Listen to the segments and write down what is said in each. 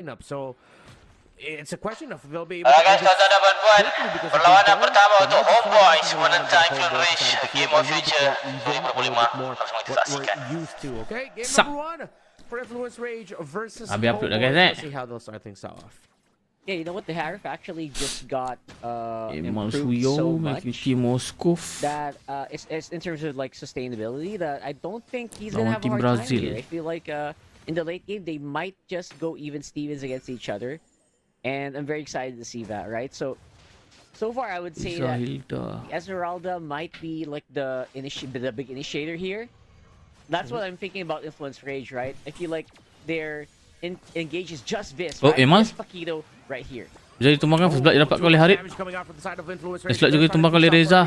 lineup. So it's a question of they'll be able to Guys, tonton dan puan-puan, because if they perlawanan don't, pertama they untuk might just fall Homebois into the menentang lineup that Infleunce Homebois decided to Game field of a little bit Future more even, a little 2025. bit more Langsung kita what saksikan. we're used to. Okay, game Sup. number one for Infleunce Rage versus Abi upload dah, Homebois. guys, Let's see how they'll start things off. Yeah, you know what? The Harif actually just got Emal improved Suyo, so much Melkiti Moskov. that it's in terms of like sustainability that I don't think he's gonna Lawan have a tim hard Brazil. time here. I feel like in the late game they might just go even Stevens against each other, and I'm very excited to see that. Right? So far I would say that Hilda. Esmeralda might be like the big initiator here. That's what I'm thinking about Influence Rage, right? I feel like their engage is just this, Oh, right? Emal? This Paquito right here. Jadi tumbangkan first blood didapatkan oleh Harit. Slot juga ditumbangkan oleh Reza.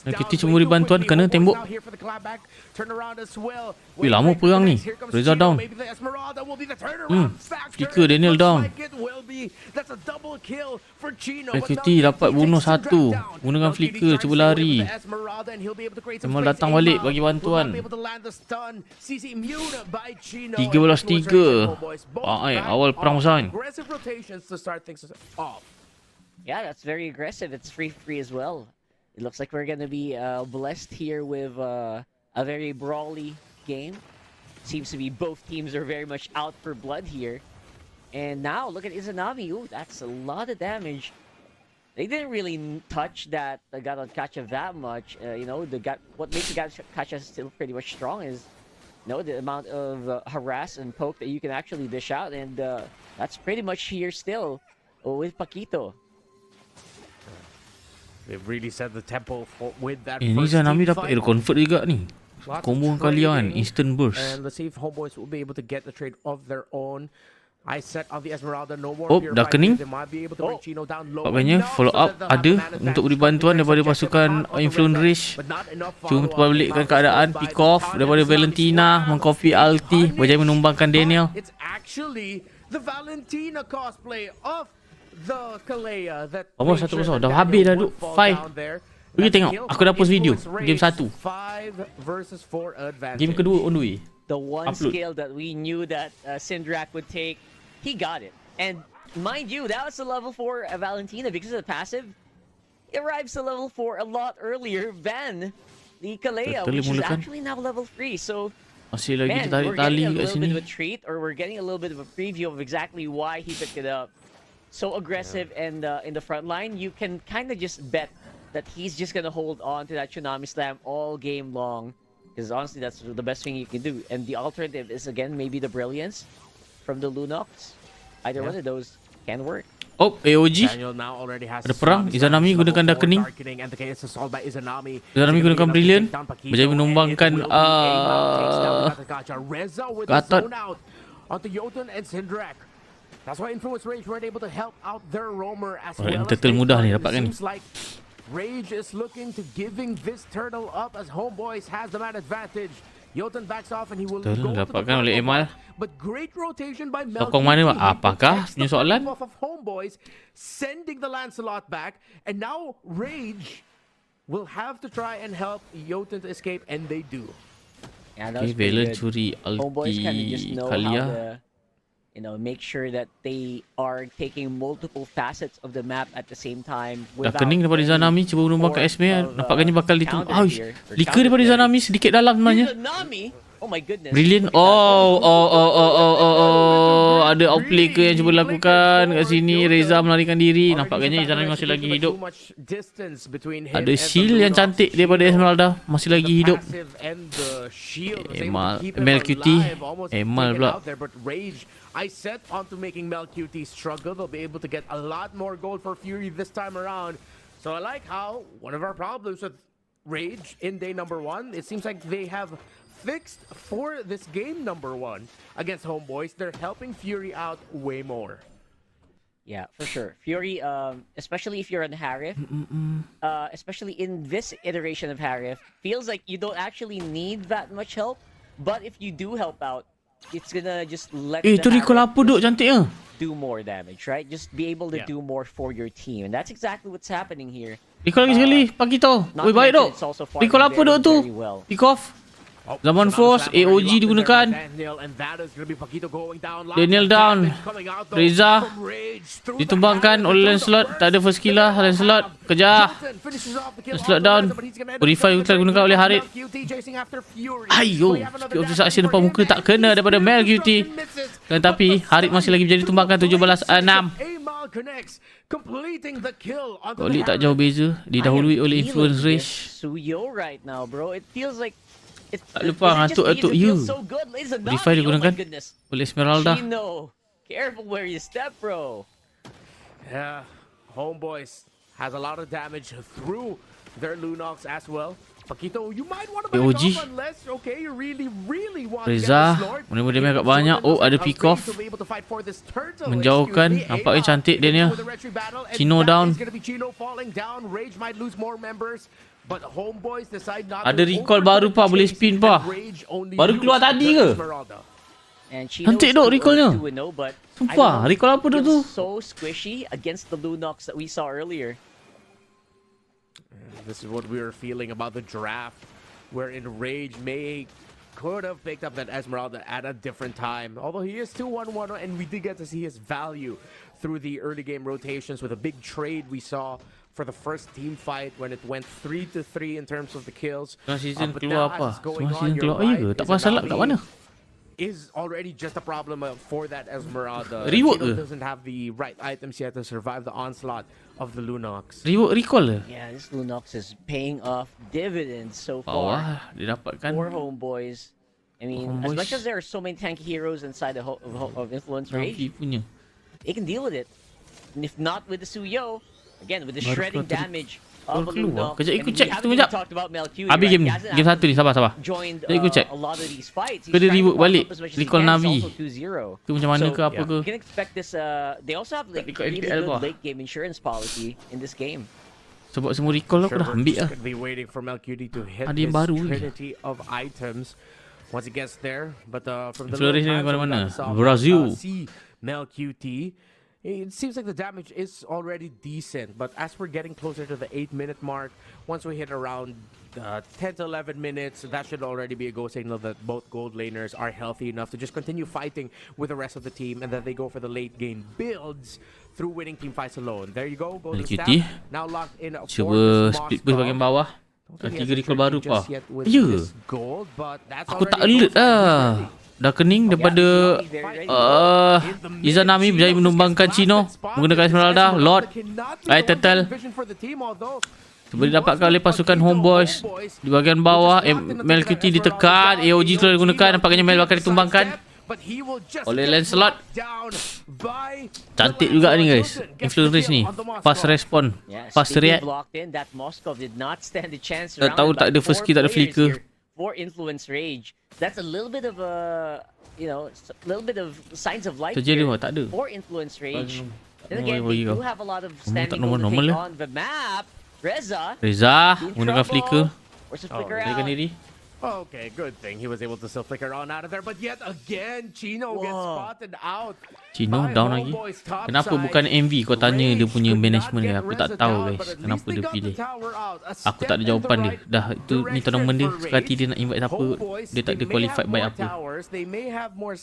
Melkiti cuma beri bantuan kena tembok. Wih, lama perang ni. Reza down. Flicker Daniel down. Melkiti dapat bunuh satu. Gunakan flicker cuba lari. Emal datang balik bagi bantuan. 13-3. Awal perang besar ni. To start things off. Yeah, that's very aggressive. It's free as well. It looks like we're gonna be blessed here with a very brawly game. Seems to be both teams are very much out for blood here. And now look at Izanami. Ooh, that's a lot of damage. They didn't really touch that Gacha that much. What makes the Gacha still pretty much strong is the amount of harass and poke that you can actually dish out, and that's pretty much here still with Paquito. They've really set the tempo with that Ni first Zanami team dapat fight. air convert juga ni. Lots of Combo kalian trading. instant burst. And let's see if Homebois will be able to get the trade of their own. I set on the Esmeralda, no more Oh, fear dah fighting. kening. They might be able to bring Chino down low. Agaknya Enough follow so up that they'll have ada the man untuk advantage. beri bantuan daripada Subjective pasukan on the Infleunce Reza, Rage. but not enough Cuma follow-up. terbalikkan keadaan, pick off daripada Valentina, mengcopy ulti, berjaya menumbangkan Daniel. It's actually the Valentina cosplay of the Kalea that Almost made 1-0. sure Dah that habis dah Daniel duk would fall 5. down there. Pergi That's tengok, kill aku dah post video Influence game Rage, 1. 5 versus 4 advantage. Game kedua on the way. The one Upload. skill that we knew that Syndrak would take, he got it. And mind you, that was the level 4 Valentina because of the passive. It arrives to level 4 a lot earlier than the Kalea, Betul, which is mulakan. actually now level 3. So, Masih lagi man, tarik we're tali getting a kat little bit sini. of a treat, or we're getting a little bit of a preview of exactly why he picked it up. So aggressive and in the front line, you can kind of just bet that he's just going to hold on to that Tsunami Slam all game long. Because honestly, that's the best thing you can do. And the alternative is, again, maybe the Brilliance from the Lunox. Either one of those can work. Oh, AOG. Daniel now already has Ada perang. Izanami gunakan Darkening. Izanami gunakan Brilliant. Berjaya menumbangkan Gatot. onto Jotun and Syndrak. That's why Influence Rage weren't able to help out their roamer as Orang well. turtle mudah ni It dapatkan ni. seems like Rage is looking to giving this turtle up as Homebois has the man advantage. Jotun backs off and he will Turtle go to the dapatkan oleh purple Emal. buff, but great rotation by Sokong mana, Mak? He Apakah protects punya the soalan? purple buff of Homebois, sending the Lancelot back, and now Rage will have to try and help Jotun to escape, and they do. Yeah, that Okay, was pretty Valen good. curi Homeboys kind of just ulti know how Kalia. to, make sure that they are taking multiple facets of the map at the same time. Dah kening daripada any Izanami, cuba menumbangkan form Esme. of, Nampaknya bakal counter ditumbang. here, or Lika counter daripada play. Izanami sedikit dalam sebenarnya. Izanami? Oh my goodness. Brilliant. Look at that. Oh. Ada outplay ke yang cuba lakukan kat sini. Reza melarikan diri. Nampaknya Izanami masih lagi hidup. Ada shield yang cantik daripada Esmeralda. Masih lagi hidup. Emal. MLQT. Emal pula. I set onto making MelQT struggle. They'll be able to get a lot more gold for Fury this time around. So I like how one of our problems with Rage in day number 1, it seems like they have fixed for this game number 1 against Homebois. They're helping Fury out way more. Yeah, for sure. Fury, especially if you're on Harif, especially in this iteration of Harif, feels like you don't actually need that much help. But if you do help out, it's gonna just let Eh, the tu recall Harif apa duk cantiknya? do more damage, right? Just be able to do more for your team. And that's exactly what's happening here. Recall lagi sekali. Pagi tau. Not Oi, to baik mention duk. it's also Recall apa duk tu? very well. Pick off. Oh, Zaman so now Force, the slam already AOG locked in there by digunakan. Daniel, and that is gonna be Paquito going down. Lots Daniel of down. damage coming out, though, Reza from Rage through the ditumbangkan hammer, oleh through the Lancelot. Tak ada burst. first kill lah. They all Lancelot have. kejar. Jolton finishes off the kill Lancelot onto down. Reza, but he's gonna end up Purify getting the digunakan break oleh from Harit. Mel QT chasing after Fury. Ayo, We have another skill damage obstruction for depan him, muka tak and kena his daripada spear Mel QT. destruction misses. Tetapi Harit masih lagi menjadi tumbakan 17-6. Amal connects, completing the kill onto Golik the tak jauh Harit. beza. Didahului oleh Influence Rage. Suyo right now, bro. It feels like Tak lupa ngantuk-ngantuk you. so good, ladies and Purify gentlemen. Oh my digunakan goodness. oleh Esmeralda. Chino, careful where you step, bro. Yeah, Homebois has a lot of damage through their Lunox as well. Paquito, you might want to back AOG. off unless, okay, you really want to get Reza, this Lord. menerima damage agak banyak. Oh, ada pick off. Menjauhkan. Nampaknya cantik Daniel. Chino down. Ada recall baru pa, boleh spin pa. Baru keluar tadi ke? And Chino Cantik is dok still recallnya. 2-0, but I Sumpah, don't know, recall apa dah tu? feels so squishy against the Lunox that we saw earlier. This is what we were feeling about the draft, wherein Rage could have picked up that Esmeralda at a different time. Although he is still 1-1, and we did get to see his value through the early game rotations with a big trade we saw for the first team fight when it went 3-3 in terms of the kills. Semua season But keluar now apa? as it's going Semua on, season you're keluar right, ke? Tak is pasal lah about kat mana? is already just a problem for that Esmeralda. Rework Chino ke? doesn't have the right items yet to survive the onslaught of the Lunox. Recall ke? Yeah, this Lunox is paying off dividends so far Bawah dia dapatkan. for Homeboys. I mean, as Homeboys. much as there are so many tanky heroes inside of Influence Rage, Navi punya. they can deal with it. And if not with the Suyo, again with the Baru shredding keluar tadi. damage of Baru the keluar. Lunox. Kejap, I ikut mean, check, we haven't tunggu even jap. talked about Mel QT, Habis right? game He ni. hasn't Game satu ni, sabar. joined Saya ikut check. a lot of these fights. Ke dia reboot balik? Recall Navi. Ke Ke macam mana ke apa yeah. ke? You can expect this. They also have like Record really NPL good bah. late game insurance policy in this game. Sebab semua recall aku dah we're ambil just lah. gonna be waiting for Melcuti to hit Ada yang his baru ni. trinity of items once he gets there. But from the Infleunce little ni times that we mana-mana. got to saw, Brazil. see Melcuti, it seems like the damage is already decent. But as we're getting closer to the 8-minute mark, once we hit around 10 to 11 minutes, that should already be a go signal that both gold laners are healthy enough to just continue fighting with the rest of the team, and then they go for the late game builds through winning team fights alone. There you go, golden staff. Melcuti. Now locked in for Cuba this split push bahagian Moskov. bawah. Don't think he 3 has a recall baru trinity pa. just yet with Ya. this gold, but that's Aku tak already alert a gold sign. lah. Dah kening daripada Izanami berjaya menumbangkan Chino menggunakan Esmeralda, Lord, Light Turtle. Boleh dapatkan oleh pasukan Homebois di bahagian bawah. Mel QT ditekan, AOG telah digunakan. Nampaknya Mel bakal ditumbangkan oleh Lancelot. Cantik juga ni guys, Influence ni. Fast respon, fast react. Dah tahu tak ada first kill, tak ada flicker. For Influence Rage, that's a little bit of a, little bit of signs of life Terjadi here tak ada. for Influence Rage. Normal Then again, they bagi do kau. have a lot of tak standing normal- goals to normal take lah. on the map. Reza Reza in menggunakan flicker. trouble. Where's the flicker Berikan out? diri. Okay, good thing he was able to still flicker on out of there. But yet again, Chino gets Whoa. spotted out. Chino by down lagi. Homebois top Kenapa side. bukan MV kau tanya dia punya Rage management could dia? not Aku get tak Reza tahu down, guys but at kenapa least they dia got the pilih. tower out. A Aku tak step ada in jawapan the dia. right Dah itu ni direction tournament dia. for Sekali Rage. dia nak invite siapa, Homebois, dia tak they ada may qualified have by more apa. towers, they may have more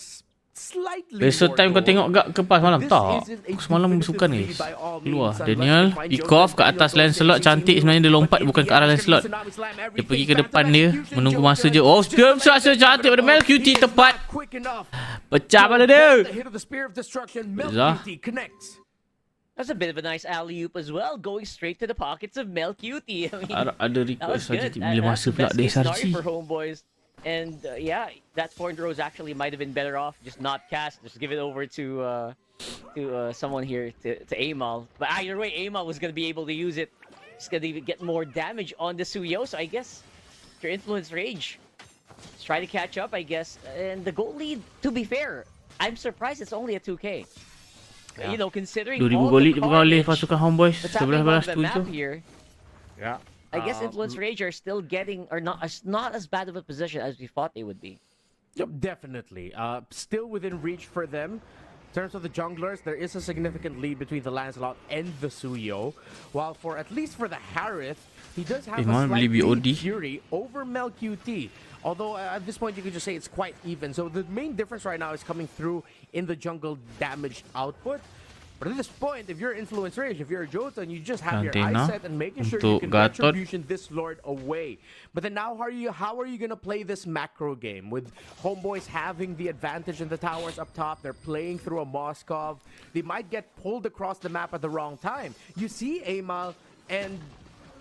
slightly Besok more time kau gold. tengok gak ke pas malam This tak. isn't a Aku semalam definitive sukan lead guys. by all Keluar means, Daniel unless they find pick Joseph, off ke atas Daniel Lancelot goes cantik chasing sebenarnya dia you, lompat but bukan in ke the arah end, Lancelot. Tsunami slam Dia everything pergi ke back to depan dia execution. menunggu masa Joseph je. Oh, just spear like shot that, cantik pada Mel but QT he is tepat. not quick enough Pecah to pada avoid dia. the hit of the spear of destruction. Mel Reza. QT connects. That's a bit of a nice alley-oop as well, going straight to the pockets of Mel QT. I mean, Ada that was request saja good. bila That's masa the pula best dia case scenario SRG. for Homeboys. And yeah, that point rose actually might have been better off just not cast, just give it over to someone here to Amal. But either way, Amal was gonna be able to use it. It's gonna even get more damage on the Suyo. So I guess your Influence Rage, let's try to catch up, I guess. And the goal lead, to be fair, I'm surprised it's only a 2K. Yeah. You know, considering 2000 all golik the dibuka oleh carnage pasukan Homeboys. that's happening on the 11-11 map 7. here. Yeah. I guess Influence Rage are still getting, or not as bad of a position as we thought they would be. Yep, definitely. Still within reach for them In terms of the junglers, there is a significant lead between the Lancelot and the Suyo. While for at least for the Harith, he does have a beli slight BOD. lead Fury over MelQT. Although at this point you could just say it's quite even. So the main difference right now is coming through in the jungle damage output. But at this point, if you're Infleunce Rage, if you're a Jotun, you just have your Valentina eyes set and making sure you untuk can Gatot. retribution this Lord away. But then now how are you gonna play this macro game with Homeboys having the advantage in the towers up top? They're playing through a Moskov. They might get pulled across the map at the wrong time. You see Amal and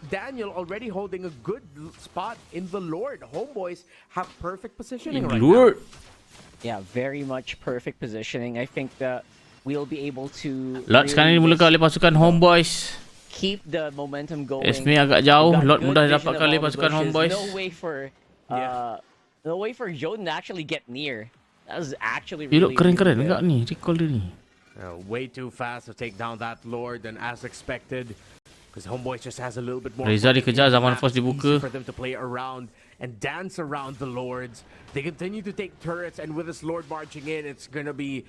Daniel already holding a good spot in the Lord. Homeboys have perfect positioning right now. Yeah, very much perfect positioning. I think that we'll be able to Lot sekarang ni dimulakan oleh pasukan Homeboys. keep the momentum going. Esme agak jauh. We've got Lot good mudah vision didapatkan of oleh all the pasukan bushes. Homeboys. No way for Jotun to actually get near. That was actually Dia really, look keren-keren really enggak ni recall dia ni. Way too fast to take down that Lord than as expected. Because Homeboys just has a little bit more. Reza dikejar, zaman map. force It's dibuka. easy for them to play around and dance around the Lords. They continue to take turrets, and with this Lord marching in, it's gonna be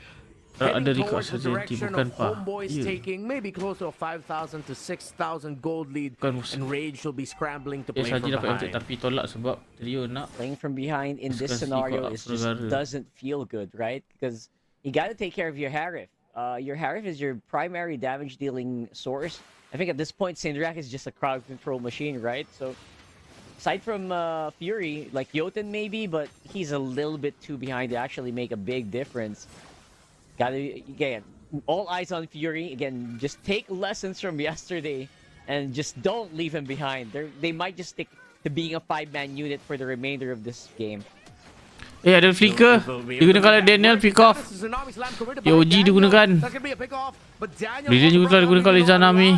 Ada heading recall towards the saja, direction bukan of pa. Homeboys Ya. taking maybe close to a 5,000 to 6,000 gold lead, Bukan musuh. and Rage will be scrambling to Dia play saja from dapat ulti behind. tapi tolak sebab trio nak. playing from behind in this Discuss scenario equal is just upper doesn't feel good, right? Because you got to take care of your Harith. Your Harith is your primary damage dealing source. I think at this point, Syndrak is just a crowd control machine, right? So aside from Fury, like Jotun maybe, but he's a little bit too behind to actually make a big difference. Gotta, again, all eyes on Fury. Again, just take lessons from yesterday and just don't leave him behind. They might just stick to being a 5-man unit for the remainder of this game. Ada flicker. Digunakan oleh Daniel pick off. OG digunakan. Brilliant juga telah digunakan oleh Zanami.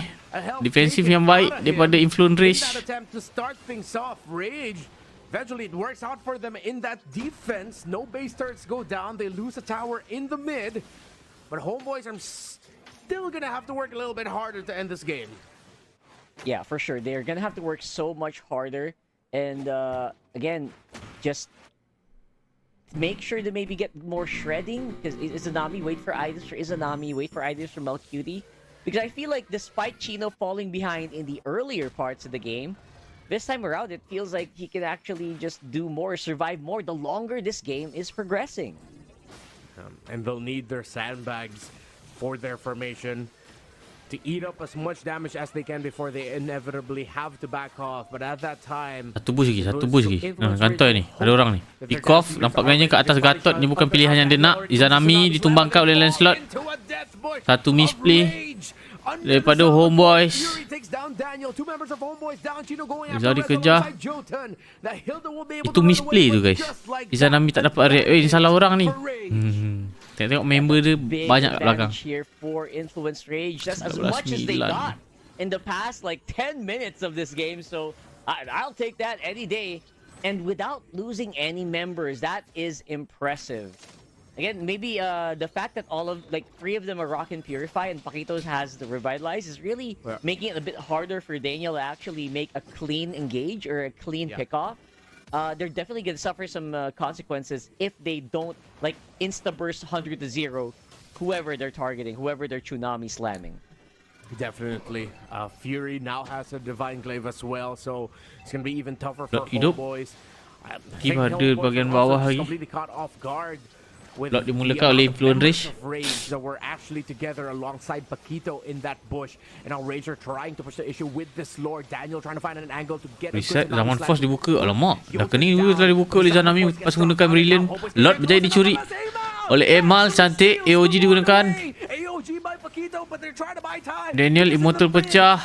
Defensif yang baik daripada Infleunce Rage. Attempt to start things off. Rage. Eventually, it works out for them in that defense. No base turrets go down. They lose a tower in the mid. But Homeboys are still gonna have to work a little bit harder to end this game. Yeah, for sure. They're gonna have to work so much harder. And again, just make sure to maybe get more shredding. Because Izanami, wait for items for Izanami, wait for items for MelQT. Because I feel like despite Chino falling behind in the earlier parts of the game, this time around it feels like he can actually just do more, survive more the longer this game is progressing. And they'll need their sandbags for their formation to eat up as much damage as they can before they inevitably have to back off. But at that time, Satu boost lagi. Kantoi ni. Ada orang ni. Pick off. Nampak gayanya ke atas Gatot. Ni bukan pilihan yang dia nak. Izanami ditumbangkan oleh Lancelot. Satu misplay daripada Homeboys. Rizal dikejar. Itu misplay tu guys. Izanami tak dapat react. Ni salah orang ni. Tengok member dia banyak kat belakang. Here for Infleunce Rage. That's as much as they got in the past like 10 minutes of this game. So I'll take that any day. And without losing any members, that is impressive. Again, maybe the fact that all of like 3 of them are rocking Purify and Paquitos has the Revitalize is really making it a bit harder for Daniel to actually make a clean engage or a clean pick-off. They're definitely going to suffer some consequences if they don't like insta-burst 100 to 0 whoever they're targeting, whoever they're Tsunami slamming. Definitely. Fury now has a Divine Glaive as well, so it's going to be even tougher for Hidup. Homeboys. Team ada bahagian bawah lagi. Completely caught off guard. Lot dimulakan oleh Infleunce Rage that were actually together alongside Paquito in that bush, and now Rage are trying to push the issue with this Lord. Daniel trying to find an angle to get Reset zaman force dibuka. Alamak. Dah kening dulu telah dibuka oleh Zanami pas menggunakan Brilliant. Lot berjaya dicuri oleh Emal. Cantik. AOG digunakan. Daniel Immortal pecah.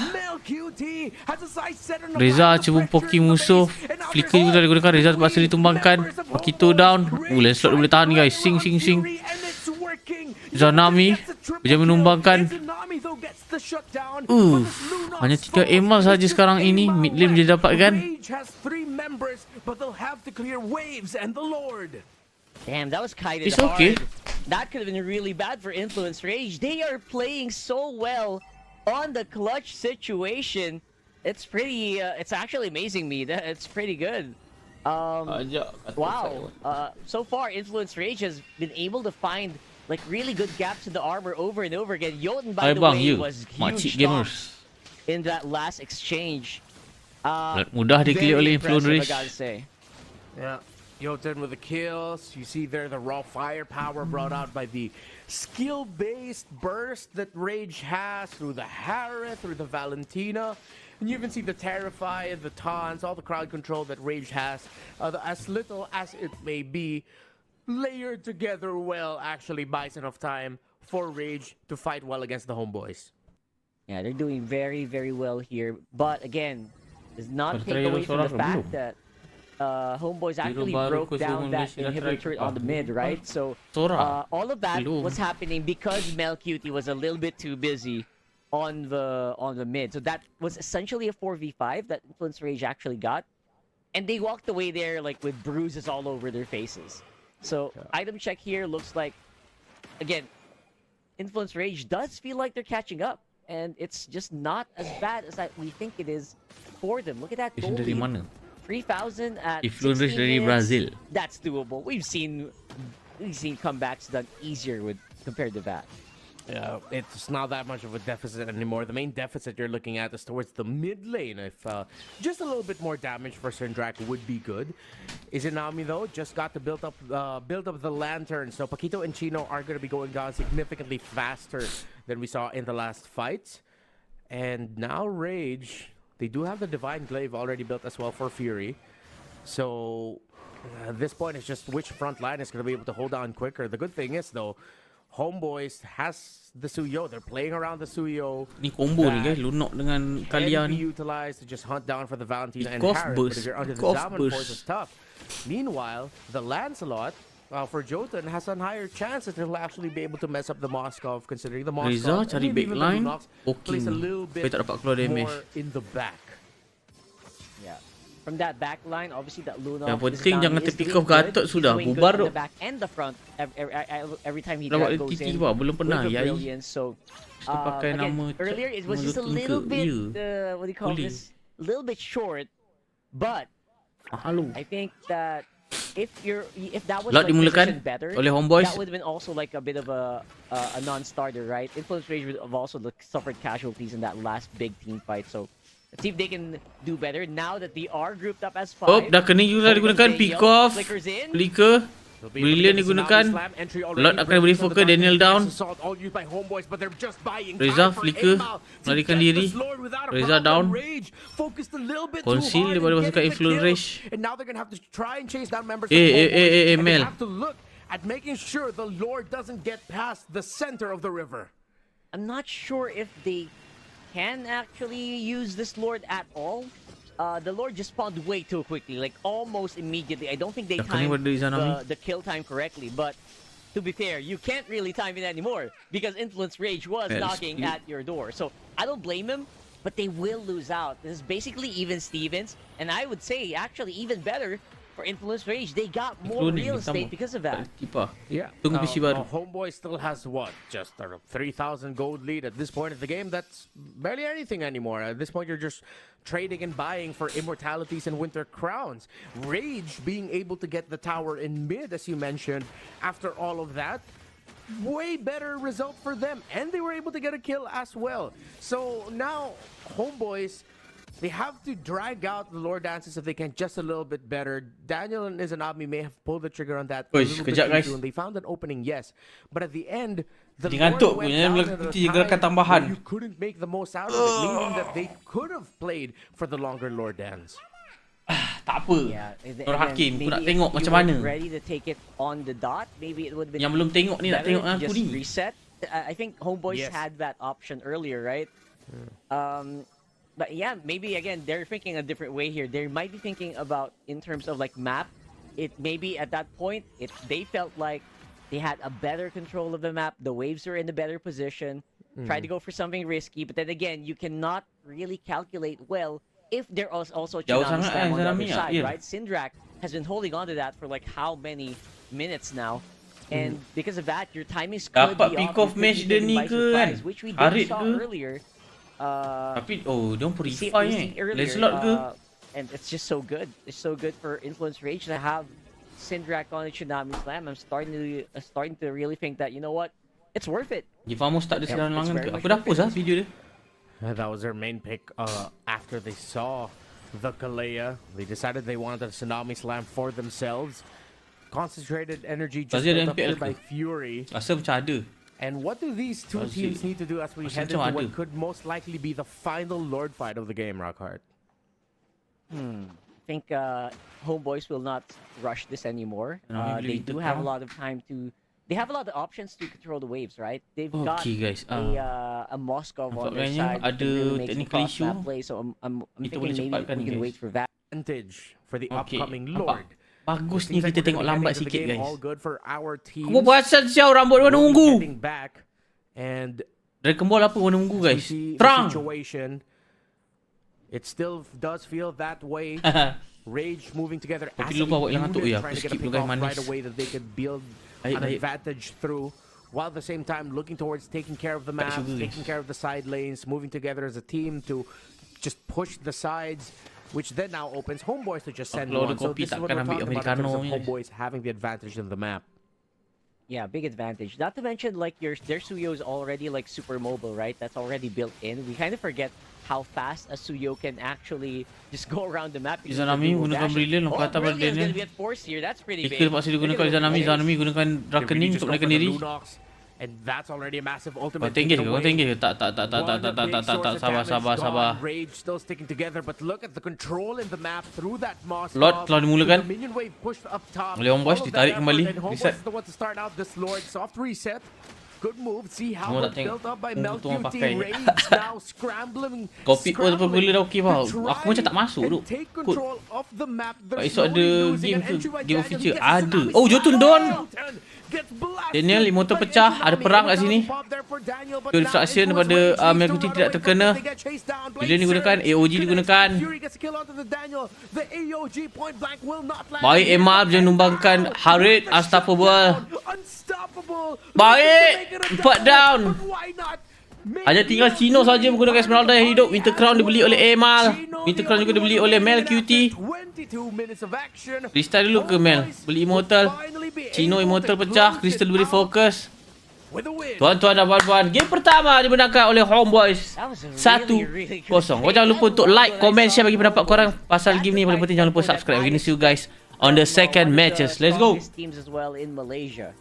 Reza cuba poking musuh. Flicker juga digunakan. Reza terpaksa ditumbangkan. Paquito down. Lancelot boleh tahan guys. Sing. Zanami berjaya menumbangkan. Hanya 3 Emal saja sekarang ini. Mid lane boleh dapatkan. Damn, that was kind of It's okay. hard. That could have been really bad for Infleunce Rage. They are playing so well on the clutch situation. It's pretty. It's actually amazing me. That it's pretty good. Wow. So far, Infleunce Rage has been able to find like really good gaps in the armor over and over again. Jotun, by the bang, way, you. was Makcik huge gamers. in that last exchange. Mudah di-clear Very oleh impressive, Infleunce. I gotta say. Yeah. Jotun with the kills. You see there the raw firepower brought out by the skill-based burst that Rage has through the Harith, through the Valentina. And you even see the Terrify, the taunts, all the crowd control that Rage has. As little as it may be, layered together well actually buys enough time for Rage to fight well against the Homeboys. Yeah, they're doing very, very well here. But again, does not take away from the fact that Homeboys actually broke down that inhibitor turret on the mid, right? So all of that was happening because Melcutie was a little bit too busy on the mid. So that was essentially a 4v5 that Infleunce Rage actually got. And they walked away there like with bruises all over their faces. So item check here looks like, again, Infleunce Rage does feel like they're catching up. And it's just not as bad as we think it is for them. Look at that goal Dari lead. mana? 3,000 at Infleunce 16 dari minutes. Brazil. That's doable. We've seen comebacks done easier compared to that. Yeah, it's not that much of a deficit anymore. The main deficit you're looking at is towards the mid lane. If just a little bit more damage for Syndrak would be good. Izanami though just got to build up the lantern, so Paquito and Chino are going to be going down significantly faster than we saw in the last fight. And now Rage, they do have the Divine Glaive already built as well for Fury. So at this point, it's just which front line is going to be able to hold on quicker. The good thing is though, Homeboys has the Suyo. They're playing around the Suyo. Ni combo ni guys, Lunox dengan Kalia Can be ni. utilized to just hunt down for the Valentina and Cost Harith. burst. But if you're under the Cost Zaman burst. Force, it's tough. Meanwhile, the Lancelot for Jotun has a higher chance that he'll actually be able to mess up the Moskov, considering the Moskov. Reza and cari maybe even the backline, Lunox okay plays a ni. little Tapi bit tak dapat keluar damage. more in the back. Yeah. From that back line, obviously that Lunox Yang penting jangan terpick off Gatot sudah. Bubar the tu. back and the front every time he Lawak goes LTT in bah, belum pernah with the Yai. brilliance. So Dia pakai again, nama earlier it was just a little bit what do you call Boleh. this? A little bit short, but Mahal. I think that if that was Lot like dimulakan positioned better, oleh Homeboys. that would have been also like a bit of a non-starter, right? Infleunce Rage would have also suffered casualties in that last big team fight. So let's see if they can do better now that they are grouped up as 5. Oh, dah kena juga digunakan pick off. Flickers in. Flicker. Brilliant digunakan. Lot akan beri focus, Daniel down. Reza flicker, melarikan diri. Reza down. Conceal daripada masukkan Infleunce Rage. Mel. At making sure the Lord doesn't get past the center of the river. I'm not sure if they can actually use this Lord at all. The Lord just spawned way too quickly, like almost immediately. I don't think they timed the kill time correctly, but to be fair, you can't really time it anymore because Infleunce Rage was knocking at your door. So I don't blame him, but they will lose out. This is basically even Stevens, and I would say actually even better for Infleunce Rage. They got more real estate because of that. Yeah. Tunggu PC baru. Homeboy still has what? Just a 3,000 gold lead at this point of the game. That's barely anything anymore. At this point, you're just trading and buying for immortalities and winter crowns. Rage being able to get the tower in mid, as you mentioned, after all of that. Way better result for them. And they were able to get a kill as well. So now, Homeboys, they have to drag out the lore dances if they can just a little bit better. Daniel and Izanami may have pulled the trigger on that a little bit too soon. They found an opening, yes. But at the end, the Lord went down at a time where you couldn't make the most out of it, meaning that they could have played for the longer lore dance. Tak apa. Nur Hakim, aku nak tengok macam mana. Ready to take it on the dot, maybe it would have been Yang belum tengok ni nak tengok aku ni. Reset. I think Homeboys had that option earlier, right? But yeah, maybe again they're thinking a different way here. They might be thinking about in terms of like map. It maybe at that point they felt like they had a better control of the map. The waves are in a better position. Try to go for something risky, but then again you cannot really calculate well if there is also Chinami Slam on the other side, right? Syndrak has been holding on to that for like how many minutes now. And because of that, your timing could dapat be pick off match dia ni ke kan? which we Harit saw ke? earlier. Tapi diorang purify Earlier, Lancelot ke? and it's just so good. It's so good for Infleunce Rage to have Syndrak on the Tsunami Slam, I'm starting to really think that, you know what, it's worth it. Givamos tak ada Yep, serangan it's ke? very Aku much dah post lah video dia. That was their main pick after they saw the Kalea. They decided they wanted a Tsunami Slam for themselves. Concentrated energy just Pasti ada built up MPL here ke? by Fury. Rasa macam ada. And what do these two Pasti- teams need to do as we pasti head into macam what ada. could most likely be the final Lord fight of the game, Rockhart? I think Homebois will not rush this anymore. Tsunami They related do have a ka? lot of time to. They have a lot of options to control the waves, right? They've got Okay guys. a Moskov on their Nampaknya side. that ada can really make some technical cross issue. map play, so I'm Kita thinking boleh maybe cepatkan we ni, can guys. wait for that. Advantage for the Okay, upcoming nampak? Lord. Bagus ni Seems like kita we're tengok gonna be lambat heading into the sikit game guys. All good for our team. Kau buat asal siau rambut warna We'll be ungu. heading back, and Dragon Ball apa warna ungu we guys? see the Terang. situation. It still does feel that way. Rage moving together as Tapi a lupa buat yang ngantuk unit, ya. trying Aku to get a skip pick dulu guys, off right manis. away that they could build Baik, an baik. advantage through, while at the same time looking towards taking care of the Tak maps, sugar, guys. taking care of the side lanes, moving together as a team to just push the sides, which then now opens Homebois to just send Kalau ada one. So kopi this is what takkan we're ambil talking about in terms Americano of ni. Homebois having the advantage in the map. Yeah, big advantage. Not to mention, like, their Suyo is already, like, super mobile, right? That's already built in. We kind of forget how fast a Suyo can actually just go around the map. because of the Izanami dual gunakan dashes. Brilliant, Oh, kata pada Brilliant is dia. gonna get forced here. That's pretty Iker big. terpaksa They're digunakan gonna Izanami. go for Izanami gunakan They really Drakening just untuk go menaikkan for the diri. Lunox, and that's already a massive Kau ultimate tinggi taken ke? Kau away. tinggi ke? Tak. One big source of Sabar. damage gone. Rage still sticking together, but look at the control in the map through that Moskov. Lord telah dimulakan. The minion wave pushed up top. Oleh Homebois, All of ditarik that kembali. effort, and Homebois Reset. is the one to start out this Lord. Soft reset. Good move. See how Semua it's tak tengok. built up by Tunggu tu orang MelQT. pakai. Rage now scrambling. Kopi pun apa gula dah okey tau. to Aku macam tak try masuk and duk. take Kot. control of the map. They're Esok ada slowly losing game an ke? entry by Game of Daniel. Feature? Gets a Ada. tsunami Oh, slam. Jotun Dawn. Gets blasted Daniel, Immortal by pecah. Tsunami. Ada perang kat sini. Pop there for Daniel, but Pure now distraction Infleunce daripada, Rage needs MelQT to run tidak away from terkena. it. They get chased down. Bila ni gunakan, AOG digunakan. Fury gets a kill onto the Daniel. The AOG point blank will not land. Baik Emma jangan numbangkan Harid. Astagfirullah. Unstoppable. Baik. Looking to make it a 4 down. but why not? Hanya tinggal Chino saja menggunakan Esmeralda yang hidup. Winter Crown dibeli oleh Emal. Winter Crown juga dibeli oleh MelQT. 22 minutes of action. Restart dulu ke Mel? Beli Immortal. Chino Immortal pecah. Crystal beri fokus. With a win. Tuan-tuan dan puan-puan, game pertama dimenangkan oleh Homebois. That was a 1-0. really good Kau jangan lupa untuk like, comment, share bagi pendapat korang pasal game ni. Paling penting jangan lupa subscribe. We're gonna see you guys on the second matches. Let's go. Teams as well in Malaysia.